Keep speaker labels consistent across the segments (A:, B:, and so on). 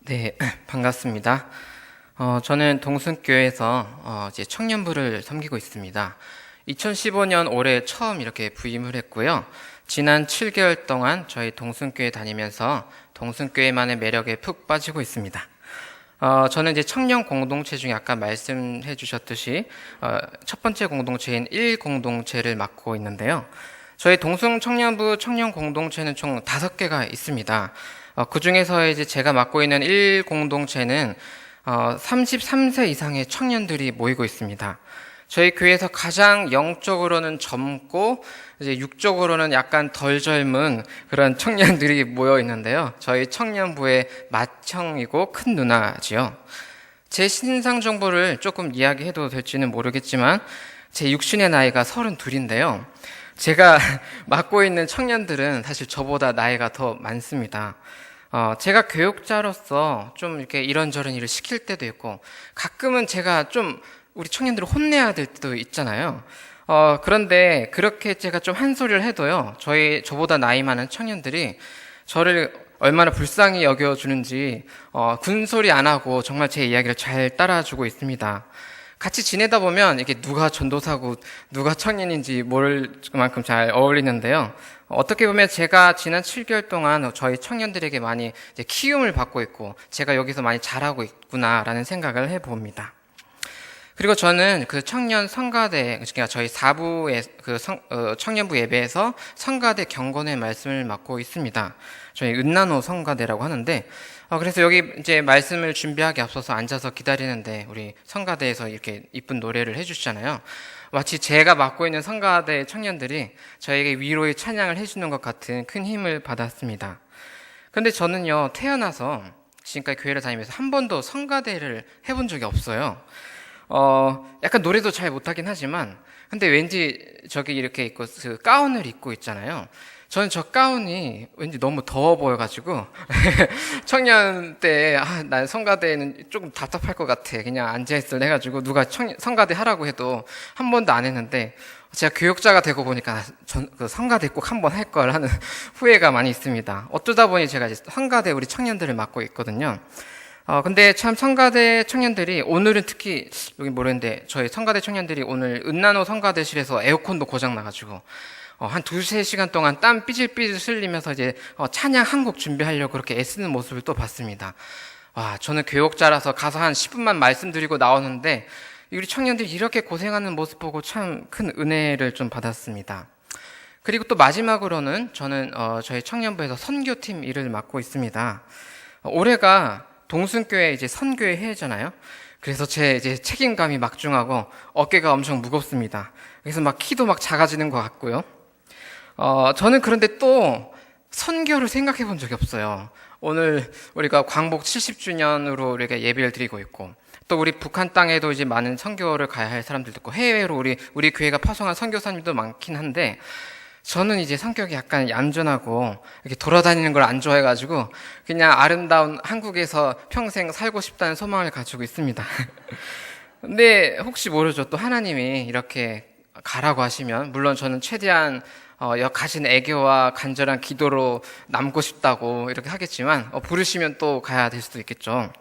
A: 네, 반갑습니다. 저는 동순교회에서 이제 청년부를 섬기고 있습니다. 2015년 올해 처음 이렇게 부임을 했고요. 지난 7개월 동안 저희 동순교회 다니면서 동순교회만의 매력에 푹 빠지고 있습니다. 저는 이제 청년 공동체 중에 아까 말씀해 주셨듯이 첫 번째 공동체인 1공동체를 맡고 있는데요. 저희 동순 청년부 청년 공동체는 총 5개가 있습니다. 그 중에서 이제 제가 맡고 있는 1공동체는 33세 이상의 청년들이 모이고 있습니다. 저희 교회에서 가장 영적으로는 젊고 이제 육적으로는 약간 덜 젊은 그런 청년들이 모여 있는데요. 저희 청년부의 맏형이고 큰 누나지요. 제 신상 정보를 조금 이야기해도 될지는 모르겠지만 제 육신의 나이가 32인데요. 제가 맡고 있는 청년들은 사실 저보다 나이가 더 많습니다. 제가 교육자로서 좀 이렇게 이런저런 일을 시킬 때도 있고, 가끔은 제가 좀 우리 청년들을 혼내야 될 때도 있잖아요. 그런데 그렇게 제가 좀 한 소리를 해도요, 저보다 나이 많은 청년들이 저를 얼마나 불쌍히 여겨주는지, 군소리 안 하고 정말 제 이야기를 잘 따라주고 있습니다. 같이 지내다 보면 이게 누가 전도사고 누가 청년인지 모를 만큼 잘 어울리는데요. 어떻게 보면 제가 지난 7개월 동안 저희 청년들에게 많이 이제 키움을 받고 있고 제가 여기서 많이 잘하고 있구나라는 생각을 해봅니다. 그리고 저는 그 청년 성가대, 그러니까 저희 4부의 청년부 예배에서 성가대 경건의 말씀을 맡고 있습니다. 저희 은나노 성가대라고 하는데, 그래서 여기 이제 말씀을 준비하기 앞서서 앉아서 기다리는데 우리 성가대에서 이렇게 이쁜 노래를 해주시잖아요. 마치 제가 맡고 있는 성가대 청년들이 저에게 위로의 찬양을 해주는 것 같은 큰 힘을 받았습니다. 그런데 저는요, 태어나서 지금까지 교회를 다니면서 한 번도 성가대를 해본 적이 없어요. 약간 노래도 잘 못하긴 하지만, 근데 왠지 저기 이렇게 입고 그 가운을 입고 있잖아요. 저는 저 가운이 왠지 너무 더워 보여가지고, 청년 때, 난 성가대에는 조금 답답할 것 같아. 그냥 앉아있을래 해가지고, 누가 성가대 하라고 해도 한 번도 안 했는데, 제가 교육자가 되고 보니까 그 성가대 꼭 한 번 할 걸 하는 후회가 많이 있습니다. 어쩌다 보니 제가 이제 성가대 우리 청년들을 맡고 있거든요. 근데 참 성가대 청년들이 오늘은 특히 여기 모르는데 저희 성가대 청년들이 오늘 은나노 성가대실에서 에어컨도 고장 나가지고 한 2-3시간 동안 땀 삐질삐질 흘리면서 이제 찬양 한 곡 준비하려고 그렇게 애쓰는 모습을 또 봤습니다. 와, 저는 교육자라서 가서 한 10분만 말씀드리고 나오는데 우리 청년들이 이렇게 고생하는 모습 보고 참 큰 은혜를 좀 받았습니다. 그리고 또 마지막으로는 저는 저희 청년부에서 선교팀 일을 맡고 있습니다. 올해가 동순교회 이제 선교회 해잖아요. 그래서 제 이제 책임감이 막중하고 어깨가 엄청 무겁습니다. 그래서 막 키도 막 작아지는 것 같고요. 저는 그런데 또 선교를 생각해 본 적이 없어요. 오늘 우리가 광복 70주년으로 우리가 예배를 드리고 있고, 또 우리 북한 땅에도 이제 많은 선교를 가야 할 사람들도 있고, 해외로 우리 교회가 파송한 선교사님도 많긴 한데, 저는 이제 성격이 약간 얌전하고 이렇게 돌아다니는 걸 안 좋아해가지고 그냥 아름다운 한국에서 평생 살고 싶다는 소망을 가지고 있습니다. 근데 혹시 모르죠. 또 하나님이 이렇게 가라고 하시면, 물론 저는 최대한 가신 애교와 간절한 기도로 남고 싶다고 이렇게 하겠지만 부르시면 또 가야 될 수도 있겠죠.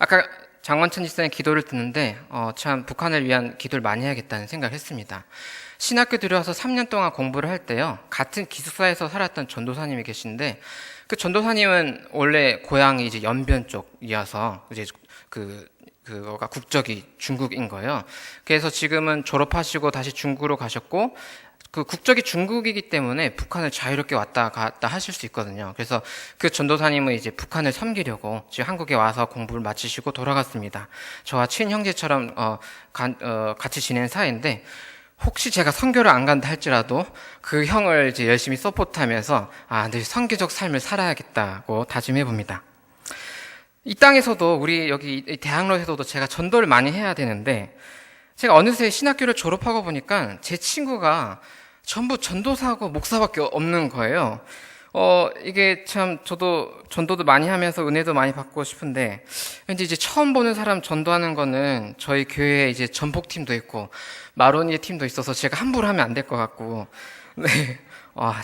A: 아까 장원천 집사님 기도를 듣는데 참 북한을 위한 기도를 많이 해야겠다는 생각을 했습니다. 신학교 들어와서 3년 동안 공부를 할 때요, 같은 기숙사에서 살았던 전도사님이 계신데, 그 전도사님은 원래 고향이 이제 연변 쪽이어서 이제 그거가 국적이 중국인 거예요. 그래서 지금은 졸업하시고 다시 중국으로 가셨고, 그 국적이 중국이기 때문에 북한을 자유롭게 왔다 갔다 하실 수 있거든요. 그래서 그 전도사님은 이제 북한을 섬기려고 지금 한국에 와서 공부를 마치시고 돌아갔습니다. 저와 친형제처럼 같이 지낸 사이인데, 혹시 제가 선교를 안 간다 할지라도 그 형을 이제 열심히 서포트하면서 늘 선교적 삶을 살아야겠다고 다짐해 봅니다. 이 땅에서도 우리 여기 대학로에서도 제가 전도를 많이 해야 되는데, 제가 어느새 신학교를 졸업하고 보니까 제 친구가 전부 전도사하고 목사밖에 없는 거예요. 이게 참 저도 전도도 많이 하면서 은혜도 많이 받고 싶은데, 왠지 이제 처음 보는 사람 전도하는 거는 저희 교회에 이제 전복팀도 있고 마로니의 팀도 있어서 제가 함부로 하면 안 될 것 같고, 네,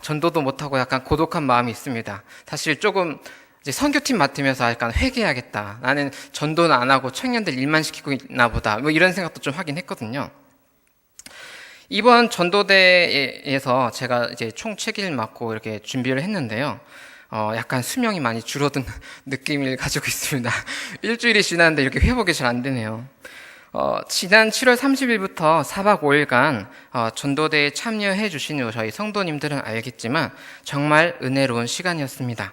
A: 전도도 못하고 약간 고독한 마음이 있습니다. 사실 조금 이제 선교팀 맡으면서 약간 회개해야겠다. 나는 전도는 안 하고 청년들 일만 시키고 있나 보다. 뭐 이런 생각도 좀 하긴 했거든요. 이번 전도대에서 제가 이제 총책임을 맡고 이렇게 준비를 했는데요. 약간 수명이 많이 줄어든 느낌을 가지고 있습니다. 일주일이 지났는데 이렇게 회복이 잘 안 되네요. 지난 7월 30일부터 4박 5일간 전도대에 참여해 주신 저희 성도님들은 알겠지만 정말 은혜로운 시간이었습니다.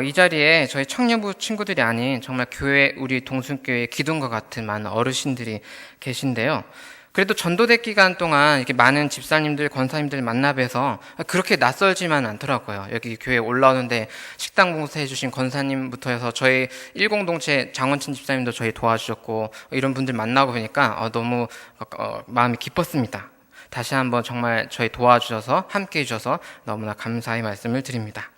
A: 이 자리에 저희 청년부 친구들이 아닌 정말 교회, 우리 동순교회 기둥과 같은 많은 어르신들이 계신데요. 그래도 전도대 기간 동안 이렇게 많은 집사님들, 권사님들 만나 뵈서 그렇게 낯설지만 않더라고요. 여기 교회에 올라오는데 식당 봉사해 주신 권사님부터 해서 저희 일공동체 장원친 집사님도 저희 도와주셨고 이런 분들 만나고 보니까 너무 마음이 기뻤습니다. 다시 한번 정말 저희 도와주셔서 함께 해주셔서 너무나 감사의 말씀을 드립니다.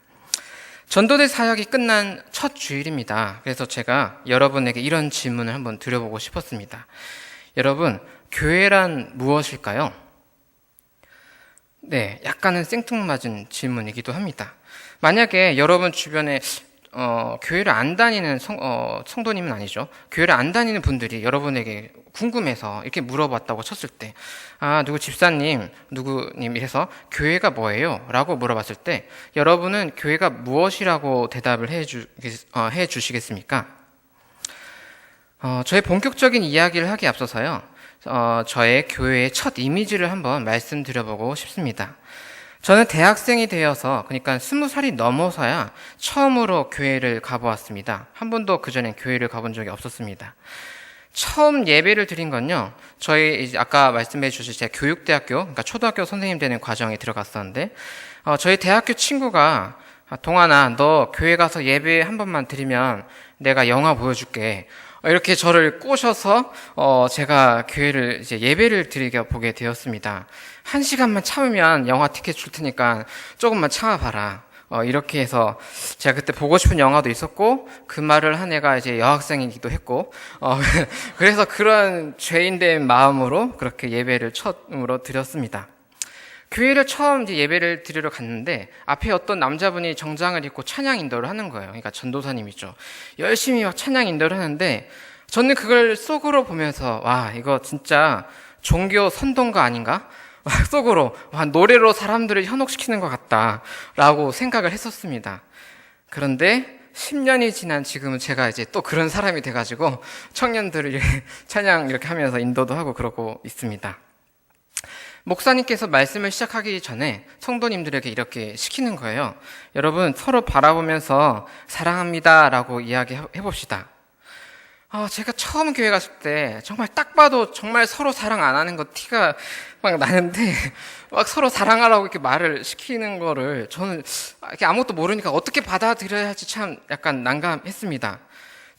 A: 전도대 사역이 끝난 첫 주일입니다. 그래서 제가 여러분에게 이런 질문을 한번 드려보고 싶었습니다. 여러분, 교회란 무엇일까요? 네, 약간은 생뚱맞은 질문이기도 합니다. 만약에 여러분 주변에 교회를 안 다니는 성도님은 아니죠. 교회를 안 다니는 분들이 여러분에게 궁금해서 이렇게 물어봤다고 쳤을 때, 누구 집사님, 누구님 이래서 교회가 뭐예요? 라고 물어봤을 때, 여러분은 교회가 무엇이라고 대답을 해 주시겠습니까? 저의 본격적인 이야기를 하기에 앞서서요, 저의 교회의 첫 이미지를 한번 말씀드려보고 싶습니다. 저는 대학생이 되어서, 그러니까 20살이 넘어서야 처음으로 교회를 가보았습니다. 한 번도 그전엔 교회를 가본 적이 없었습니다. 처음 예배를 드린 건요, 저희 이제 아까 말씀해 주신 제 교육대학교, 그러니까 초등학교 선생님 되는 과정에 들어갔었는데, 저희 대학교 친구가, 동환아, 너 교회 가서 예배 한 번만 드리면 내가 영화 보여줄게. 이렇게 저를 꼬셔서 제가 교회를 이제 예배를 드리게 보게 되었습니다. 1시간만 참으면 영화 티켓 줄 테니까 조금만 참아봐라. 이렇게 해서 제가 그때 보고 싶은 영화도 있었고 그 말을 한 애가 이제 여학생이기도 했고 그래서 그런 죄인된 마음으로 그렇게 예배를 처음으로 드렸습니다. 교회를 처음 이제 예배를 드리러 갔는데 앞에 어떤 남자분이 정장을 입고 찬양 인도를 하는 거예요. 그러니까 전도사님이죠. 열심히 막 찬양 인도를 하는데 저는 그걸 속으로 보면서 와, 이거 진짜 종교 선동가 아닌가? 속으로 노래로 사람들을 현혹시키는 것 같다라고 생각을 했었습니다. 그런데 10년이 지난 지금은 제가 이제 또 그런 사람이 돼가지고 청년들을 찬양 이렇게 하면서 인도도 하고 그러고 있습니다. 목사님께서 말씀을 시작하기 전에 성도님들에게 이렇게 시키는 거예요. 여러분, 서로 바라보면서 사랑합니다 라고 이야기해 봅시다. 제가 처음 교회 갔을 때 정말 딱 봐도 정말 서로 사랑 안 하는 거 티가 막 나는데 막 서로 사랑하라고 이렇게 말을 시키는 거를 저는 이렇게 아무것도 모르니까 어떻게 받아들여야 할지 참 약간 난감했습니다.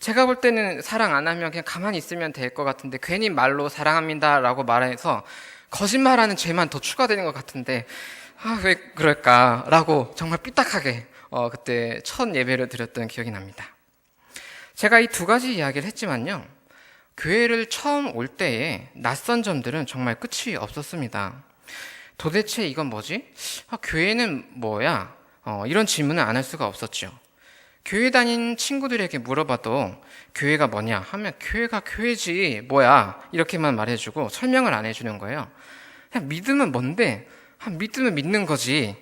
A: 제가 볼 때는 사랑 안 하면 그냥 가만히 있으면 될 것 같은데 괜히 말로 사랑합니다 라고 말해서 거짓말하는 죄만 더 추가되는 것 같은데 왜 그럴까라고 정말 삐딱하게 그때 첫 예배를 드렸던 기억이 납니다. 제가 이 두 가지 이야기를 했지만요, 교회를 처음 올 때에 낯선 점들은 정말 끝이 없었습니다. 도대체 이건 뭐지? 교회는 뭐야? 이런 질문을 안 할 수가 없었죠. 교회 다닌 친구들에게 물어봐도 교회가 뭐냐 하면 교회가 교회지 뭐야 이렇게만 말해주고 설명을 안 해주는 거예요. 그냥 믿음은 뭔데? 믿으면 믿는 거지.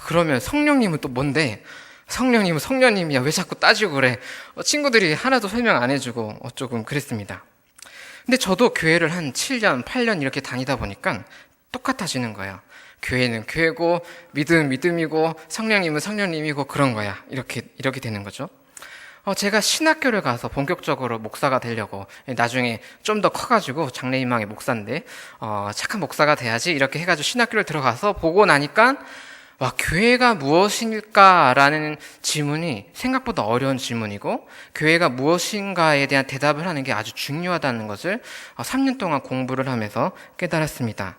A: 그러면 성령님은 또 뭔데? 성령님은 성령님이야. 왜 자꾸 따지고 그래? 친구들이 하나도 설명 안 해주고 조금 그랬습니다. 근데 저도 교회를 한 7년, 8년 이렇게 다니다 보니까 똑같아지는 거예요. 교회는 교회고 믿음은 믿음이고 성령님은 성령님이고 그런 거야. 이렇게 되는 거죠. 제가 신학교를 가서 본격적으로 목사가 되려고 나중에 좀 더 커가지고 장래희망의 목사인데 착한 목사가 돼야지 이렇게 해가지고 신학교를 들어가서 보고 나니까 와, 교회가 무엇일까라는 질문이 생각보다 어려운 질문이고 교회가 무엇인가에 대한 대답을 하는 게 아주 중요하다는 것을 3년 동안 공부를 하면서 깨달았습니다.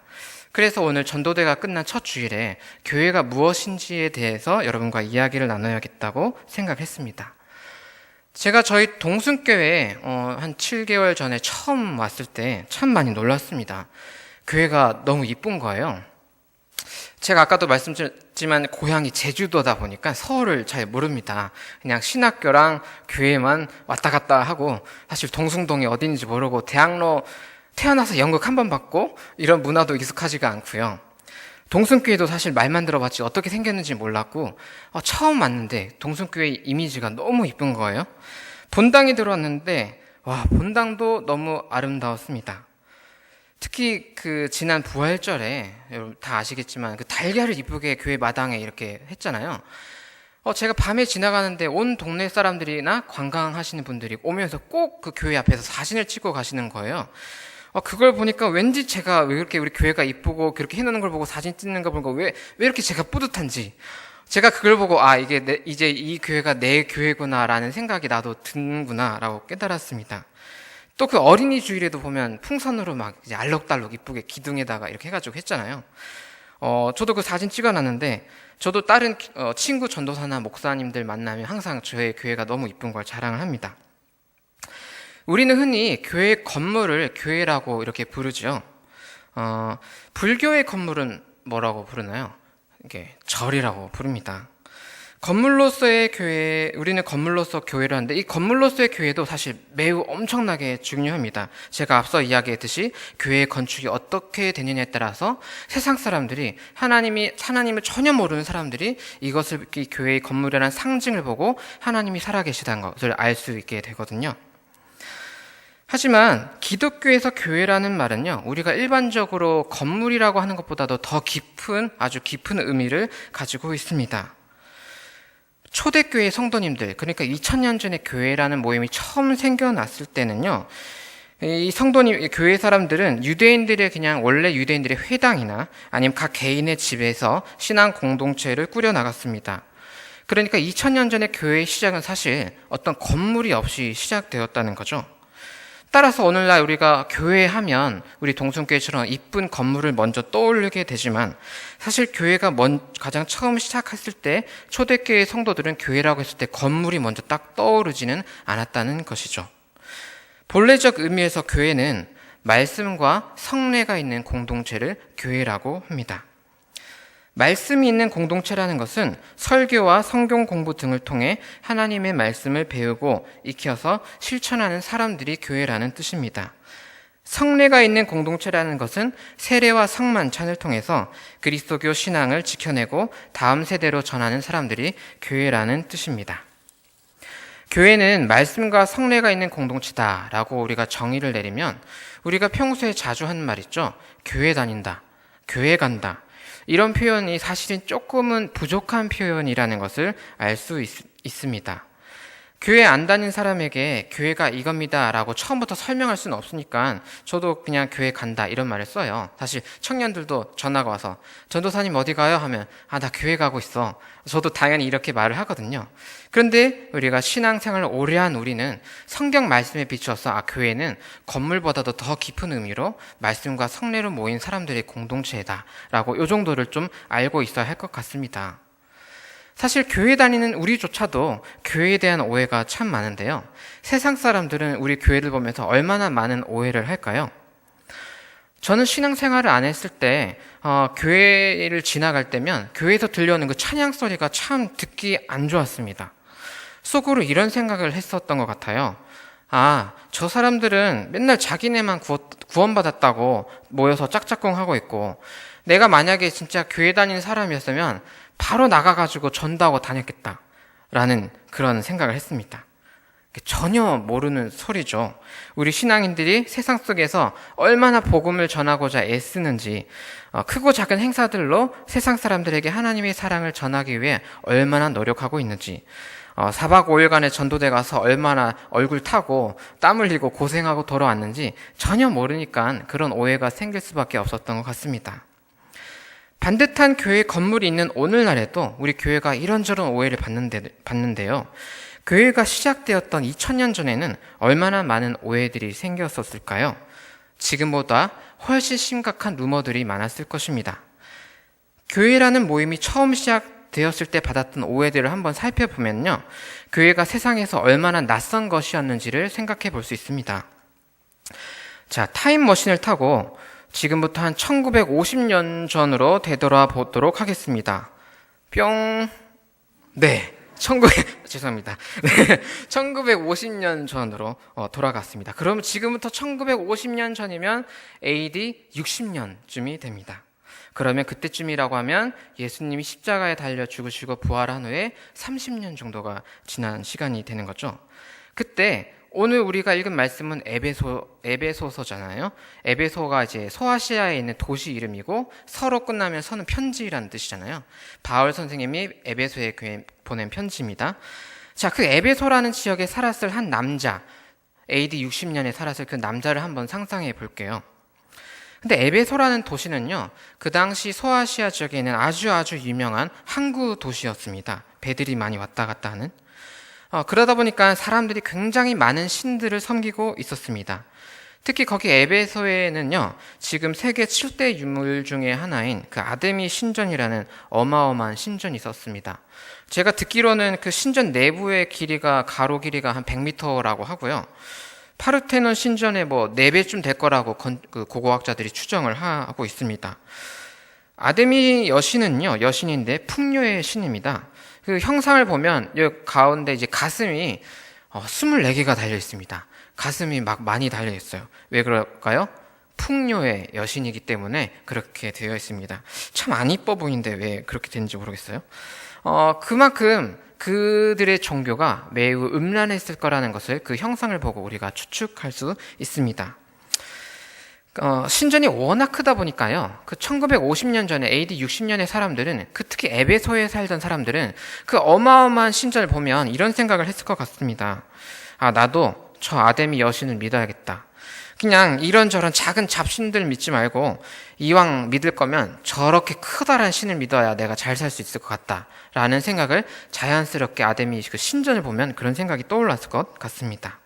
A: 그래서 오늘 전도대가 끝난 첫 주일에 교회가 무엇인지에 대해서 여러분과 이야기를 나눠야겠다고 생각했습니다. 제가 저희 동순교회에 한 7개월 전에 처음 왔을 때 참 많이 놀랐습니다. 교회가 너무 이쁜 거예요. 제가 아까도 말씀드렸지만 고향이 제주도다 보니까 서울을 잘 모릅니다. 그냥 신학교랑 교회만 왔다 갔다 하고 사실 동숭동이 어딘지 모르고 대학로 태어나서 연극 한 번 받고 이런 문화도 익숙하지가 않고요. 동숭교회도 사실 말만 들어봤지 어떻게 생겼는지 몰랐고 처음 왔는데 동숭교회 이미지가 너무 이쁜 거예요. 본당에 들어왔는데 와, 본당도 너무 아름다웠습니다. 특히 그 지난 부활절에 여러분 다 아시겠지만 그 달걀을 이쁘게 교회 마당에 이렇게 했잖아요. 제가 밤에 지나가는데 온 동네 사람들이나 관광하시는 분들이 오면서 꼭 그 교회 앞에서 사진을 찍고 가시는 거예요. 그걸 보니까 왠지 제가 왜 이렇게 우리 교회가 이쁘고 그렇게 해놓는 걸 보고 사진 찍는 거 보니까 왜 이렇게 제가 뿌듯한지, 제가 그걸 보고 이게 이제 이 교회가 내 교회구나라는 생각이 나도 드는구나라고 깨달았습니다. 또 그 어린이 주일에도 보면 풍선으로 막 이제 알록달록 이쁘게 기둥에다가 이렇게 해가지고 했잖아요. 저도 그 사진 찍어놨는데, 저도 다른 친구 전도사나 목사님들 만나면 항상 저의 교회가 너무 이쁜 걸 자랑을 합니다. 우리는 흔히 교회 건물을 교회라고 이렇게 부르죠. 불교의 건물은 뭐라고 부르나요? 이게 절이라고 부릅니다. 건물로서의 교회, 우리는 건물로서 교회를 하는데 이 건물로서의 교회도 사실 매우 엄청나게 중요합니다. 제가 앞서 이야기했듯이 교회의 건축이 어떻게 되느냐에 따라서 세상 사람들이 하나님을 전혀 모르는 사람들이 이것을 이 교회의 건물이라는 상징을 보고 하나님이 살아계시다는 것을 알 수 있게 되거든요. 하지만 기독교에서 교회라는 말은요, 우리가 일반적으로 건물이라고 하는 것보다도 더 깊은, 아주 깊은 의미를 가지고 있습니다. 초대교회 성도님들, 그러니까 2000년 전에 교회라는 모임이 처음 생겨났을 때는요, 이 성도님, 교회 사람들은 유대인들의 그냥 원래 유대인들의 회당이나 아니면 각 개인의 집에서 신앙 공동체를 꾸려나갔습니다. 그러니까 2000년 전에 교회의 시작은 사실 어떤 건물이 없이 시작되었다는 거죠. 따라서 오늘날 우리가 교회 하면 우리 동숭교회처럼 이쁜 건물을 먼저 떠올리게 되지만 사실 교회가 가장 처음 시작했을 때 초대교회 성도들은 교회라고 했을 때 건물이 먼저 딱 떠오르지는 않았다는 것이죠. 본래적 의미에서 교회는 말씀과 성례가 있는 공동체를 교회라고 합니다. 말씀이 있는 공동체라는 것은 설교와 성경 공부 등을 통해 하나님의 말씀을 배우고 익혀서 실천하는 사람들이 교회라는 뜻입니다. 성례가 있는 공동체라는 것은 세례와 성만찬을 통해서 그리스도교 신앙을 지켜내고 다음 세대로 전하는 사람들이 교회라는 뜻입니다. 교회는 말씀과 성례가 있는 공동체다라고 우리가 정의를 내리면 우리가 평소에 자주 하는 말 있죠. 교회 다닌다, 교회 간다. 이런 표현이 사실은 조금은 부족한 표현이라는 것을 알 수 있습니다. 교회 안 다닌 사람에게 교회가 이겁니다 라고 처음부터 설명할 수는 없으니까 저도 그냥 교회 간다 이런 말을 써요. 사실 청년들도 전화가 와서 전도사님 어디 가요? 하면 나 교회 가고 있어. 저도 당연히 이렇게 말을 하거든요. 그런데 우리가 신앙생활을 오래 한 우리는 성경 말씀에 비추어서 교회는 건물보다도 더 깊은 의미로 말씀과 성례로 모인 사람들의 공동체다 라고 이 정도를 좀 알고 있어야 할 것 같습니다. 사실 교회 다니는 우리조차도 교회에 대한 오해가 참 많은데요. 세상 사람들은 우리 교회를 보면서 얼마나 많은 오해를 할까요? 저는 신앙생활을 안 했을 때 교회를 지나갈 때면 교회에서 들려오는 그 찬양 소리가 참 듣기 안 좋았습니다. 속으로 이런 생각을 했었던 것 같아요. 저 사람들은 맨날 자기네만 구원받았다고 모여서 짝짝꿍하고 있고 내가 만약에 진짜 교회 다니는 사람이었으면 바로 나가가지고 전도하고 다녔겠다라는 그런 생각을 했습니다. 전혀 모르는 소리죠. 우리 신앙인들이 세상 속에서 얼마나 복음을 전하고자 애쓰는지, 크고 작은 행사들로 세상 사람들에게 하나님의 사랑을 전하기 위해 얼마나 노력하고 있는지, 4박 5일간의 전도대 가서 얼마나 얼굴 타고 땀 흘리고 고생하고 돌아왔는지 전혀 모르니까 그런 오해가 생길 수밖에 없었던 것 같습니다. 반듯한 교회 건물이 있는 오늘날에도 우리 교회가 이런저런 오해를 받는데요. 교회가 시작되었던 2000년 전에는 얼마나 많은 오해들이 생겼었을까요? 지금보다 훨씬 심각한 루머들이 많았을 것입니다. 교회라는 모임이 처음 시작되었을 때 받았던 오해들을 한번 살펴보면요. 교회가 세상에서 얼마나 낯선 것이었는지를 생각해 볼 수 있습니다. 자, 타임머신을 타고 지금부터 한 1950년 전으로 되돌아 보도록 하겠습니다. 뿅. 네. 죄송합니다. 네, 1950년 전으로 돌아갔습니다. 그럼 지금부터 1950년 전이면 AD 60년쯤이 됩니다. 그러면 그때쯤이라고 하면 예수님이 십자가에 달려 죽으시고 부활한 후에 30년 정도가 지난 시간이 되는 거죠. 그때 오늘 우리가 읽은 말씀은 에베소서잖아요. 에베소가 이제 소아시아에 있는 도시 이름이고 서로 끝나면 서는 편지라는 뜻이잖아요. 바울 선생님이 에베소에 보낸 편지입니다. 자, 그 에베소라는 지역에 살았을 한 남자, AD 60년에 살았을 그 남자를 한번 상상해 볼게요. 근데 에베소라는 도시는요, 그 당시 소아시아 지역에 있는 아주 유명한 항구 도시였습니다. 배들이 많이 왔다 갔다 하는. 그러다 보니까 사람들이 굉장히 많은 신들을 섬기고 있었습니다. 특히 거기 에베소에는요, 지금 세계 7대 유물 중에 하나인 그 아데미 신전이라는 어마어마한 신전이 있었습니다. 제가 듣기로는 그 신전 내부의 가로 길이가 한 100m라고 하고요. 파르테논 신전의 4배쯤 될 거라고 고고학자들이 추정을 하고 있습니다. 아데미 여신인데 풍요의 신입니다. 그 형상을 보면 여기 가운데 이제 가슴이 24개가 달려 있습니다. 가슴이 막 많이 달려 있어요. 왜 그럴까요? 풍요의 여신이기 때문에 그렇게 되어 있습니다. 참 안 이뻐 보이는데 왜 그렇게 되는지 모르겠어요. 그만큼 그들의 종교가 매우 음란했을 거라는 것을 그 형상을 보고 우리가 추측할 수 있습니다. 신전이 워낙 크다 보니까요, 그 1950년 전에 AD 60년의 사람들은, 특히 에베소에 살던 사람들은 그 어마어마한 신전을 보면 이런 생각을 했을 것 같습니다. 나도 저 아데미 여신을 믿어야겠다. 그냥 이런저런 작은 잡신들 믿지 말고 이왕 믿을 거면 저렇게 커다란 신을 믿어야 내가 잘 살 수 있을 것 같다 라는 생각을 자연스럽게 아데미 그 신전을 보면 그런 생각이 떠올랐을 것 같습니다.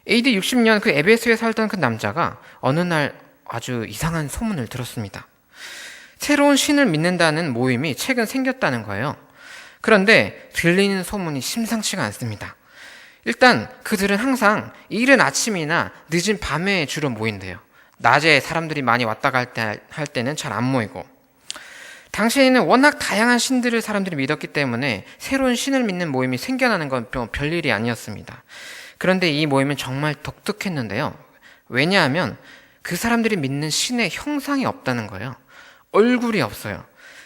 A: AD 60년 그 에베소에 살던 그 남자가 어느 날 아주 이상한 소문을 들었습니다. 새로운 신을 믿는다는 모임이 최근 생겼다는 거예요. 그런데 들리는 소문이 심상치가 않습니다. 일단 그들은 항상 이른 아침이나 늦은 밤에 주로 모인대요. 낮에 사람들이 많이 왔다 할 때는 잘 안 모이고, 당시에는 워낙 다양한 신들을 사람들이 믿었기 때문에 새로운 신을 믿는 모임이 생겨나는 건 별일이 아니었습니다. 그런데 이 모임은 정말 독특했는데요. 왜냐하면 그 사람들이 믿는 신의 형상이 없다는 거예요. 얼굴이 없어요.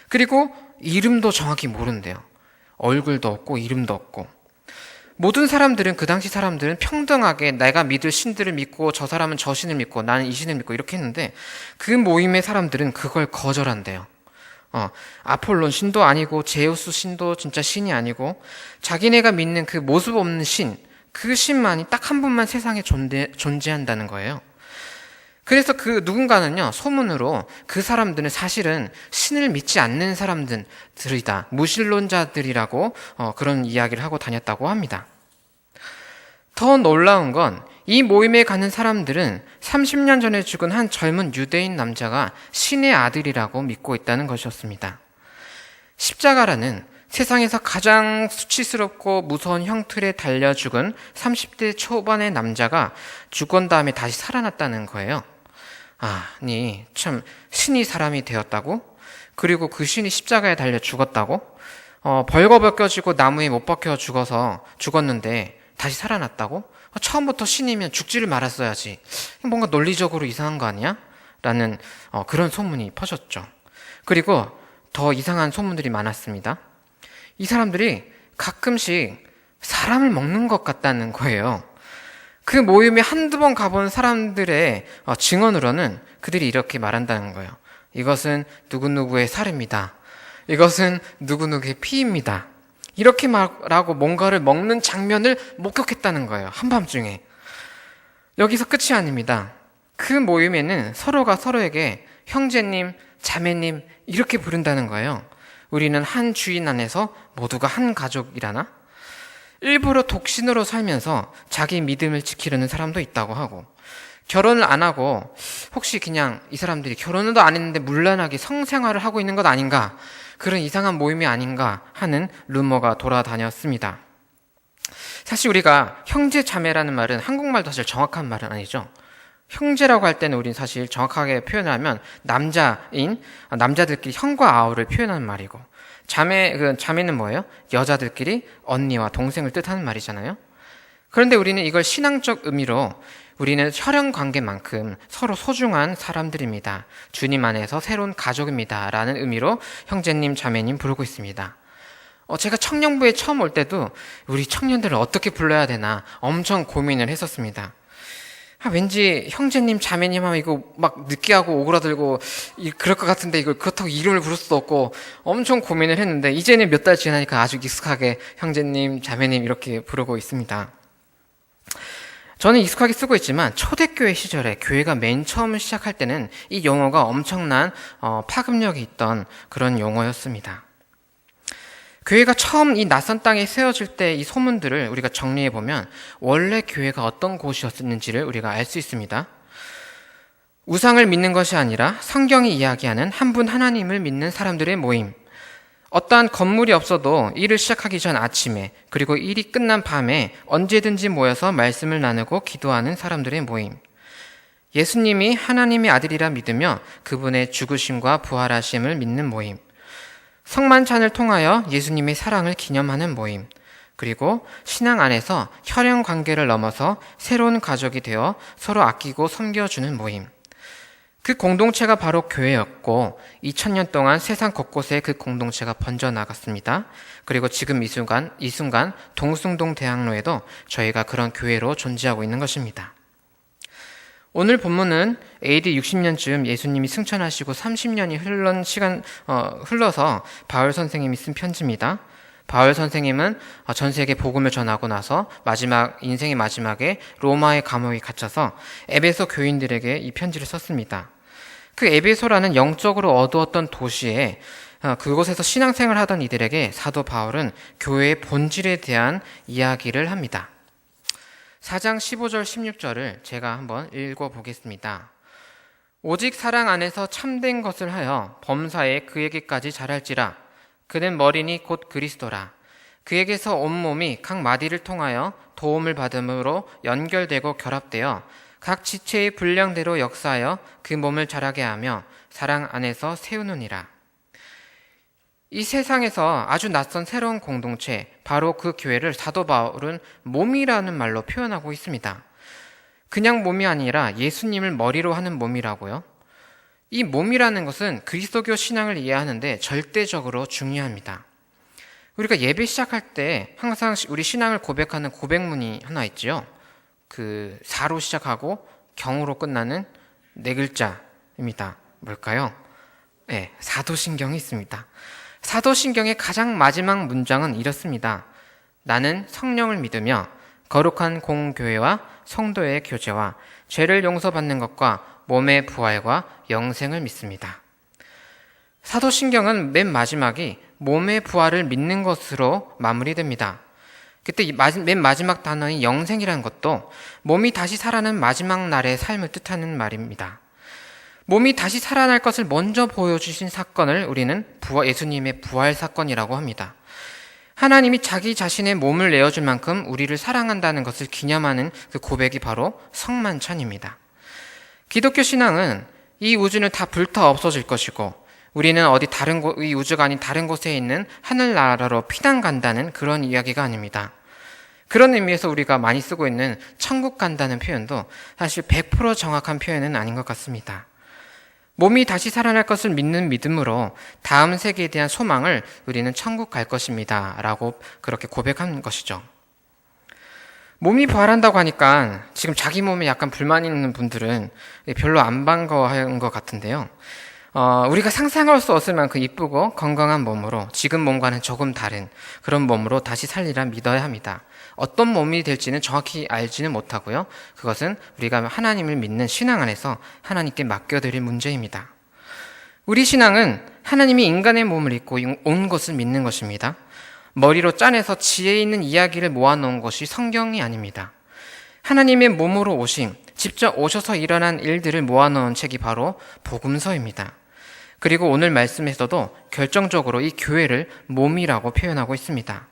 A: 그리고 이름도 정확히 모른대요. 얼굴도 없고 이름도 없고. 모든 사람들은, 그 당시 사람들은 평등하게 내가 믿을 신들을 믿고 저 사람은 저 신을 믿고 나는 이 신을 믿고 이렇게 했는데, 그 모임의 사람들은 그걸 거절한대요. 아폴론 신도 아니고 제우스 신도 진짜 신이 아니고 자기네가 믿는 그 모습 없는 신, 그 신만이 딱 한 분만 세상에 존재한다는 거예요. 그래서 그 누군가는요, 소문으로 그 사람들은 사실은 신을 믿지 않는 사람들이다, 무신론자들이라고 그런 이야기를 하고 다녔다고 합니다. 더 놀라운 건 이 모임에 가는 사람들은 30년 전에 죽은 한 젊은 유대인 남자가 신의 아들이라고 믿고 있다는 것이었습니다. 십자가라는 세상에서 가장 수치스럽고 무서운 형틀에 달려 죽은 30대 초반의 남자가 죽은 다음에 다시 살아났다는 거예요. 아니, 참, 신이 사람이 되었다고? 그리고 그 신이 십자가에 달려 죽었다고? 벌거벗겨지고 나무에 못 박혀 죽었는데 다시 살아났다고? 처음부터 신이면 죽지를 말았어야지. 뭔가 논리적으로 이상한 거 아니야? 라는 그런 소문이 퍼졌죠. 그리고 더 이상한 소문들이 많았습니다. 이 사람들이 가끔씩 사람을 먹는 것 같다는 거예요. 그 모임에 한두 번 가본 사람들의 증언으로는 그들이 이렇게 말한다는 거예요. 이것은 누구누구의 살입니다. 이것은 누구누구의 피입니다. 이렇게 말하고 뭔가를 먹는 장면을 목격했다는 거예요. 한밤중에. 여기서 끝이 아닙니다. 그 모임에는 서로가 서로에게 형제님, 자매님 이렇게 부른다는 거예요. 우리는 한 주인 안에서 모두가 한 가족이라나? 일부러 독신으로 살면서 자기 믿음을 지키려는 사람도 있다고 하고, 결혼을 안 하고 혹시 그냥 이 사람들이 결혼도 안 했는데 문란하게 성생활을 하고 있는 것 아닌가, 그런 이상한 모임이 아닌가 하는 루머가 돌아다녔습니다. 사실 우리가 형제 자매라는 말은 한국말도 사실 정확한 말은 아니죠. 형제라고 할 때는 우린 사실 정확하게 표현하면 남자들끼리 형과 아우를 표현하는 말이고, 자매는 뭐예요? 여자들끼리 언니와 동생을 뜻하는 말이잖아요. 그런데 우리는 이걸 신앙적 의미로 우리는 혈연 관계만큼 서로 소중한 사람들입니다. 주님 안에서 새로운 가족입니다. 라는 의미로 형제님, 자매님 부르고 있습니다. 제가 청년부에 처음 올 때도 우리 청년들을 어떻게 불러야 되나 엄청 고민을 했었습니다. 왠지 형제님, 자매님 하면 이거 막 느끼하고 오그라들고 그럴 것 같은데 이걸 그렇다고 이름을 부를 수도 없고 엄청 고민을 했는데 이제는 몇 달 지나니까 아주 익숙하게 형제님, 자매님 이렇게 부르고 있습니다. 저는 익숙하게 쓰고 있지만 초대교회 시절에 교회가 맨 처음 시작할 때는 이 용어가 엄청난 파급력이 있던 그런 용어였습니다. 교회가 처음 이 낯선 땅에 세워질 때 이 소문들을 우리가 정리해 보면 원래 교회가 어떤 곳이었는지를 우리가 알 수 있습니다. 우상을 믿는 것이 아니라 성경이 이야기하는 한 분 하나님을 믿는 사람들의 모임. 어떠한 건물이 없어도 일을 시작하기 전 아침에 그리고 일이 끝난 밤에 언제든지 모여서 말씀을 나누고 기도하는 사람들의 모임. 예수님이 하나님의 아들이라 믿으며 그분의 죽으심과 부활하심을 믿는 모임. 성만찬을 통하여 예수님의 사랑을 기념하는 모임. 그리고 신앙 안에서 혈연 관계를 넘어서 새로운 가족이 되어 서로 아끼고 섬겨주는 모임. 그 공동체가 바로 교회였고 2000년 동안 세상 곳곳에 그 공동체가 번져나갔습니다. 그리고 지금 이 순간 동숭동 대학로에도 저희가 그런 교회로 존재하고 있는 것입니다. 오늘 본문은 AD 60년쯤 예수님이 승천하시고 30년이 흘러서 바울 선생님이 쓴 편지입니다. 바울 선생님은 전 세계 복음을 전하고 나서 인생의 마지막에 로마의 감옥에 갇혀서 에베소 교인들에게 이 편지를 썼습니다. 그 에베소라는 영적으로 어두웠던 도시에 그곳에서 신앙생활을 하던 이들에게 사도 바울은 교회의 본질에 대한 이야기를 합니다. 4장 15절 16절을 제가 한번 읽어보겠습니다. 오직 사랑 안에서 참된 것을 하여 범사에 그에게까지 자랄지라. 그는 머리니 곧 그리스도라. 그에게서 온몸이 각 마디를 통하여 도움을 받음으로 연결되고 결합되어 각 지체의 분량대로 역사하여 그 몸을 자라게 하며 사랑 안에서 세우느니라. 이 세상에서 아주 낯선 새로운 공동체, 바로 그 교회를 사도 바울은 몸이라는 말로 표현하고 있습니다. 그냥 몸이 아니라 예수님을 머리로 하는 몸이라고요. 이 몸이라는 것은 그리스도교 신앙을 이해하는데 절대적으로 중요합니다. 우리가 예배 시작할 때 항상 우리 신앙을 고백하는 고백문이 하나 있지요. 그 사로 시작하고 경으로 끝나는 네 글자입니다. 뭘까요? 네, 사도신경이 있습니다. 사도신경의 가장 마지막 문장은 이렇습니다. 나는 성령을 믿으며 거룩한 공교회와 성도의 교제와 죄를 용서받는 것과 몸의 부활과 영생을 믿습니다. 사도신경은 맨 마지막이 몸의 부활을 믿는 것으로 마무리됩니다. 그때 맨 마지막 단어인 영생이라는 것도 몸이 다시 살아나는 마지막 날의 삶을 뜻하는 말입니다. 몸이 다시 살아날 것을 먼저 보여주신 사건을 우리는 예수님의 부활 사건이라고 합니다. 하나님이 자기 자신의 몸을 내어줄 만큼 우리를 사랑한다는 것을 기념하는 그 고백이 바로 성만찬입니다. 기독교 신앙은 이 우주는 다 불타 없어질 것이고 우리는 이 우주가 아닌 다른 곳에 있는 하늘나라로 피난 간다는 그런 이야기가 아닙니다. 그런 의미에서 우리가 많이 쓰고 있는 천국 간다는 표현도 사실 100% 정확한 표현은 아닌 것 같습니다. 몸이 다시 살아날 것을 믿는 믿음으로 다음 세계에 대한 소망을 우리는 천국 갈 것입니다. 라고 그렇게 고백한 것이죠. 몸이 부활한다고 하니까 지금 자기 몸에 약간 불만이 있는 분들은 별로 안 반가워하는 것 같은데요. 우리가 상상할 수 없을 만큼 이쁘고 건강한 몸으로 지금 몸과는 조금 다른 그런 몸으로 다시 살리라 믿어야 합니다. 어떤 몸이 될지는 정확히 알지는 못하고요. 그것은 우리가 하나님을 믿는 신앙 안에서 하나님께 맡겨드릴 문제입니다. 우리 신앙은 하나님이 인간의 몸을 입고 온 것을 믿는 것입니다. 머리로 짜내서 지혜 있는 이야기를 모아놓은 것이 성경이 아닙니다. 하나님의 몸으로 오심, 직접 오셔서 일어난 일들을 모아놓은 책이 바로 복음서입니다. 그리고 오늘 말씀에서도 결정적으로 이 교회를 몸이라고 표현하고 있습니다.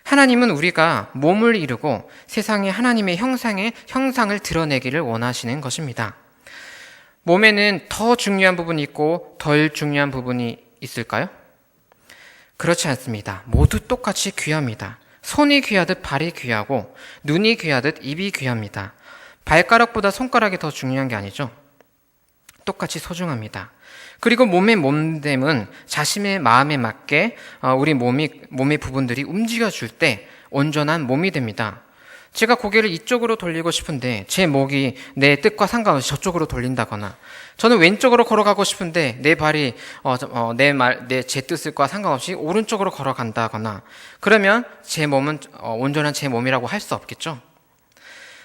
A: 하나님은 우리가 몸을 이루고 세상에 하나님의 형상을 드러내기를 원하시는 것입니다. 몸에는 더 중요한 부분이 있고 덜 중요한 부분이 있을까요? 그렇지 않습니다. 모두 똑같이 귀합니다. 손이 귀하듯 발이 귀하고 눈이 귀하듯 입이 귀합니다. 발가락보다 손가락이 더 중요한 게 아니죠. 똑같이 소중합니다. 그리고 몸의 몸됨은 자신의 마음에 맞게 우리 몸의 부분들이 움직여줄 때 온전한 몸이 됩니다. 제가 고개를 이쪽으로 돌리고 싶은데 제 목이 내 뜻과 상관없이 저쪽으로 돌린다거나, 저는 왼쪽으로 걸어가고 싶은데 내 발이 제 뜻과 상관없이 오른쪽으로 걸어간다거나, 그러면 제 몸은 온전한 제 몸이라고 할 수 없겠죠.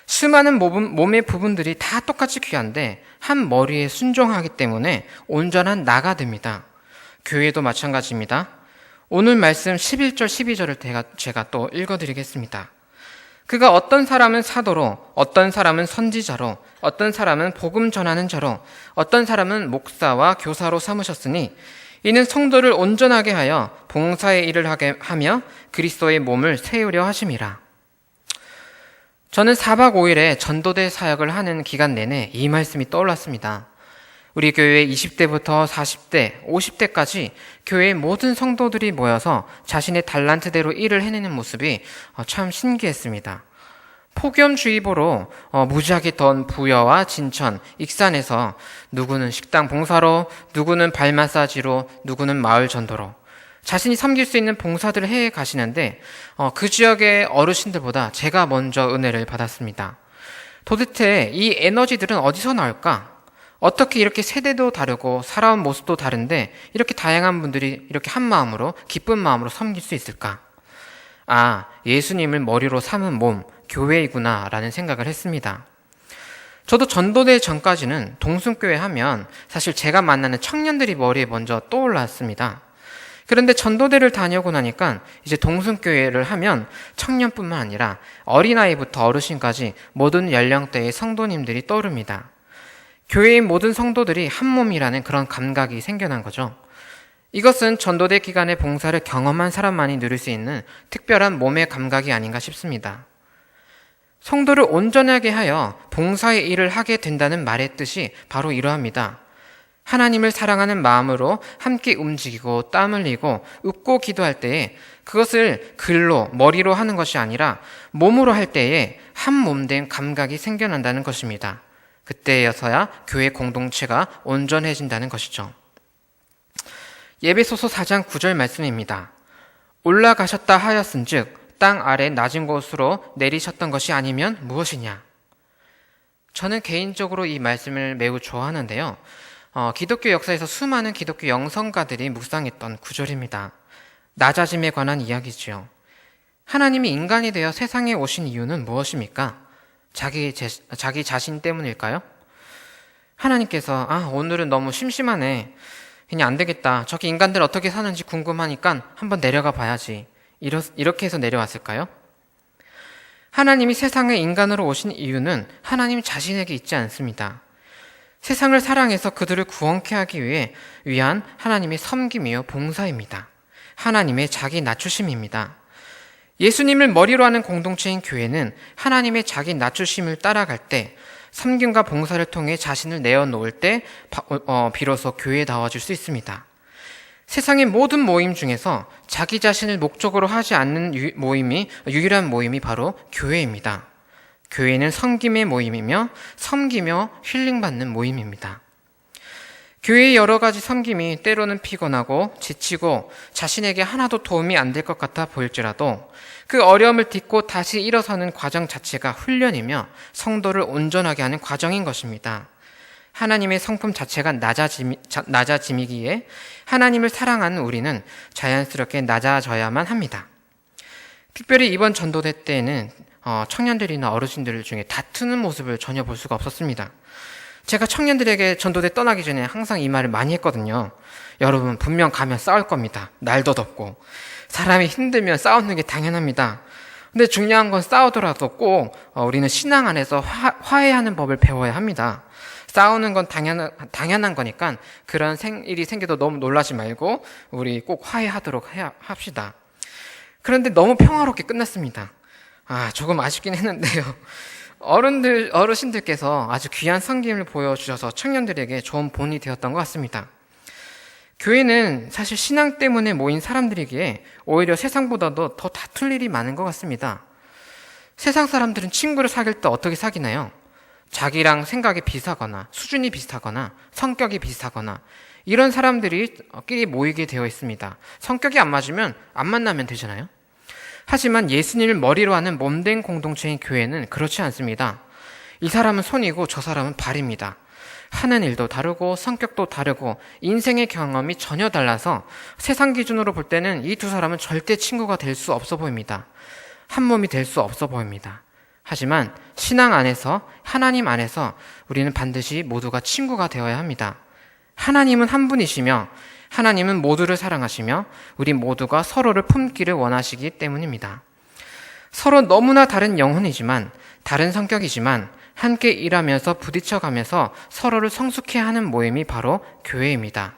A: 수많은 몸의 부분들이 다 똑같이 귀한데 한 머리에 순종하기 때문에 온전한 나가 됩니다. 교회도 마찬가지입니다. 오늘 말씀 11절 12절을 제가 또 읽어드리겠습니다. 그가 어떤 사람은 사도로, 어떤 사람은 선지자로, 어떤 사람은 복음 전하는 자로, 어떤 사람은 목사와 교사로 삼으셨으니 이는 성도를 온전하게 하여 봉사의 일을 하게 하며 그리스도의 몸을 세우려 하심이라. 저는 4박 5일에 전도대 사역을 하는 기간 내내 이 말씀이 떠올랐습니다. 우리 교회 20대부터 40대, 50대까지 교회의 모든 성도들이 모여서 자신의 달란트대로 일을 해내는 모습이 참 신기했습니다. 폭염주의보로 무지하게 더운 부여와 진천, 익산에서 누구는 식당 봉사로, 누구는 발 마사지로, 누구는 마을 전도로 자신이 섬길 수 있는 봉사들을 해 가시는데 그 지역의 어르신들보다 제가 먼저 은혜를 받았습니다. 도대체 이 에너지들은 어디서 나올까? 어떻게 이렇게 세대도 다르고 살아온 모습도 다른데 이렇게 다양한 분들이 이렇게 한 마음으로, 기쁜 마음으로 섬길 수 있을까? 아, 예수님을 머리로 삼은 몸, 교회이구나 라는 생각을 했습니다. 저도 전도대 전까지는 동순교회 하면 사실 제가 만나는 청년들이 머리에 먼저 떠올랐습니다. 그런데 전도대를 다녀오고 나니까 이제 동순교회를 하면 청년뿐만 아니라 어린아이부터 어르신까지 모든 연령대의 성도님들이 떠오릅니다. 교회의 모든 성도들이 한 몸이라는 그런 감각이 생겨난 거죠. 이것은 전도대 기간의 봉사를 경험한 사람만이 누릴 수 있는 특별한 몸의 감각이 아닌가 싶습니다. 성도를 온전하게 하여 봉사의 일을 하게 된다는 말의 뜻이 바로 이러합니다. 하나님을 사랑하는 마음으로 함께 움직이고 땀 흘리고 웃고 기도할 때에 그것을 글로, 머리로 하는 것이 아니라 몸으로 할 때에 한 몸된 감각이 생겨난다는 것입니다. 그때여서야 교회 공동체가 온전해진다는 것이죠. 에베소서 4장 9절 말씀입니다. 올라가셨다 하였은즉 땅 아래 낮은 곳으로 내리셨던 것이 아니면 무엇이냐? 저는 개인적으로 이 말씀을 매우 좋아하는데요. 기독교 역사에서 수많은 기독교 영성가들이 묵상했던 구절입니다. 낮아짐에 관한 이야기지요. 하나님이 인간이 되어 세상에 오신 이유는 무엇입니까? 자기 자신 때문일까요? 하나님께서 오늘은 너무 심심하네, 그냥 안 되겠다, 저기 인간들 어떻게 사는지 궁금하니까 한번 내려가 봐야지, 이렇게 해서 내려왔을까요? 하나님이 세상에 인간으로 오신 이유는 하나님 자신에게 있지 않습니다. 세상을 사랑해서 그들을 구원케 하기 위한 하나님의 섬김이요 봉사입니다. 하나님의 자기 낮추심입니다. 예수님을 머리로 하는 공동체인 교회는 하나님의 자기 낮추심을 따라갈 때, 섬김과 봉사를 통해 자신을 내어놓을 때 비로소 교회다워질 수 있습니다. 세상의 모든 모임 중에서 자기 자신을 목적으로 하지 않는 유일한 모임이 바로 교회입니다. 교회는 섬김의 모임이며 섬기며 힐링받는 모임입니다. 교회의 여러 가지 섬김이 때로는 피곤하고 지치고 자신에게 하나도 도움이 안 될 것 같아 보일지라도 그 어려움을 딛고 다시 일어서는 과정 자체가 훈련이며 성도를 온전하게 하는 과정인 것입니다. 하나님의 성품 자체가 낮아짐이기에 하나님을 사랑하는 우리는 자연스럽게 낮아져야만 합니다. 특별히 이번 전도대 때에는 청년들이나 어르신들 중에 다투는 모습을 전혀 볼 수가 없었습니다. 제가 청년들에게 전도대 떠나기 전에 항상 이 말을 많이 했거든요. 여러분, 분명 가면 싸울 겁니다. 날도 덥고 사람이 힘들면 싸우는 게 당연합니다. 근데 중요한 건 싸우더라도 꼭 우리는 신앙 안에서 화해하는 법을 배워야 합니다. 싸우는 건 당연한 거니까 그런 일이 생겨도 너무 놀라지 말고 우리 꼭 화해하도록 합시다. 그런데 너무 평화롭게 끝났습니다. 조금 아쉽긴 했는데요. 어르신들께서 아주 귀한 섬김을 보여주셔서 청년들에게 좋은 본이 되었던 것 같습니다. 교회는 사실 신앙 때문에 모인 사람들이기에 오히려 세상보다도 더 다툴 일이 많은 것 같습니다. 세상 사람들은 친구를 사귈 때 어떻게 사귀나요? 자기랑 생각이 비슷하거나 수준이 비슷하거나 성격이 비슷하거나 이런 사람들끼리 모이게 되어 있습니다. 성격이 안 맞으면 안 만나면 되잖아요. 하지만 예수님을 머리로 하는 몸된 공동체인 교회는 그렇지 않습니다. 이 사람은 손이고 저 사람은 발입니다. 하는 일도 다르고 성격도 다르고 인생의 경험이 전혀 달라서 세상 기준으로 볼 때는 이 두 사람은 절대 친구가 될 수 없어 보입니다. 한 몸이 될 수 없어 보입니다. 하지만 신앙 안에서, 하나님 안에서 우리는 반드시 모두가 친구가 되어야 합니다. 하나님은 한 분이시며 하나님은 모두를 사랑하시며 우리 모두가 서로를 품기를 원하시기 때문입니다. 서로 너무나 다른 영혼이지만, 다른 성격이지만 함께 일하면서 부딪혀가면서 서로를 성숙해 하는 모임이 바로 교회입니다.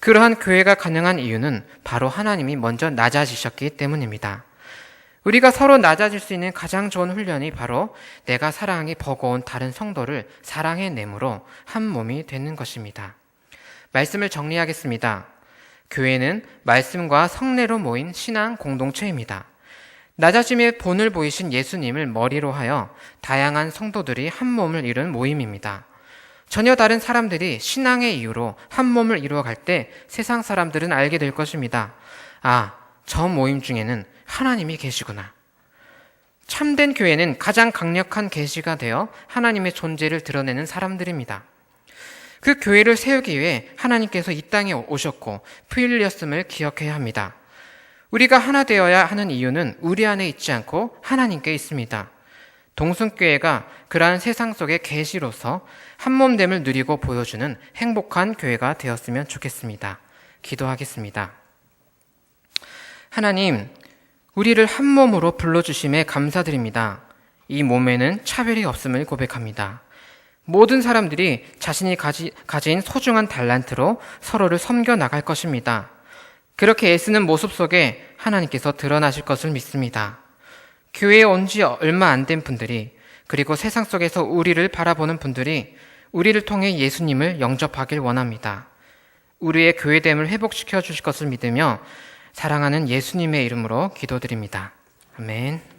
A: 그러한 교회가 가능한 이유는 바로 하나님이 먼저 낮아지셨기 때문입니다. 우리가 서로 낮아질 수 있는 가장 좋은 훈련이 바로 내가 사랑하기 버거운 다른 성도를 사랑해내므로 한 몸이 되는 것입니다. 말씀을 정리하겠습니다. 교회는 말씀과 성례로 모인 신앙 공동체입니다. 낮아짐의 본을 보이신 예수님을 머리로 하여 다양한 성도들이 한 몸을 이룬 모임입니다. 전혀 다른 사람들이 신앙의 이유로 한 몸을 이루어갈 때 세상 사람들은 알게 될 것입니다. 저 모임 중에는 하나님이 계시구나. 참된 교회는 가장 강력한 계시가 되어 하나님의 존재를 드러내는 사람들입니다. 그 교회를 세우기 위해 하나님께서 이 땅에 오셨고 피 흘렸음을 기억해야 합니다. 우리가 하나 되어야 하는 이유는 우리 안에 있지 않고 하나님께 있습니다. 동순교회가 그러한 세상 속의 계시로서 한몸됨을 누리고 보여주는 행복한 교회가 되었으면 좋겠습니다. 기도하겠습니다. 하나님, 우리를 한 몸으로 불러주심에 감사드립니다. 이 몸에는 차별이 없음을 고백합니다. 모든 사람들이 자신이 가진 소중한 달란트로 서로를 섬겨 나갈 것입니다. 그렇게 애쓰는 모습 속에 하나님께서 드러나실 것을 믿습니다. 교회에 온 지 얼마 안 된 분들이, 그리고 세상 속에서 우리를 바라보는 분들이 우리를 통해 예수님을 영접하길 원합니다. 우리의 교회됨을 회복시켜 주실 것을 믿으며 사랑하는 예수님의 이름으로 기도드립니다. 아멘.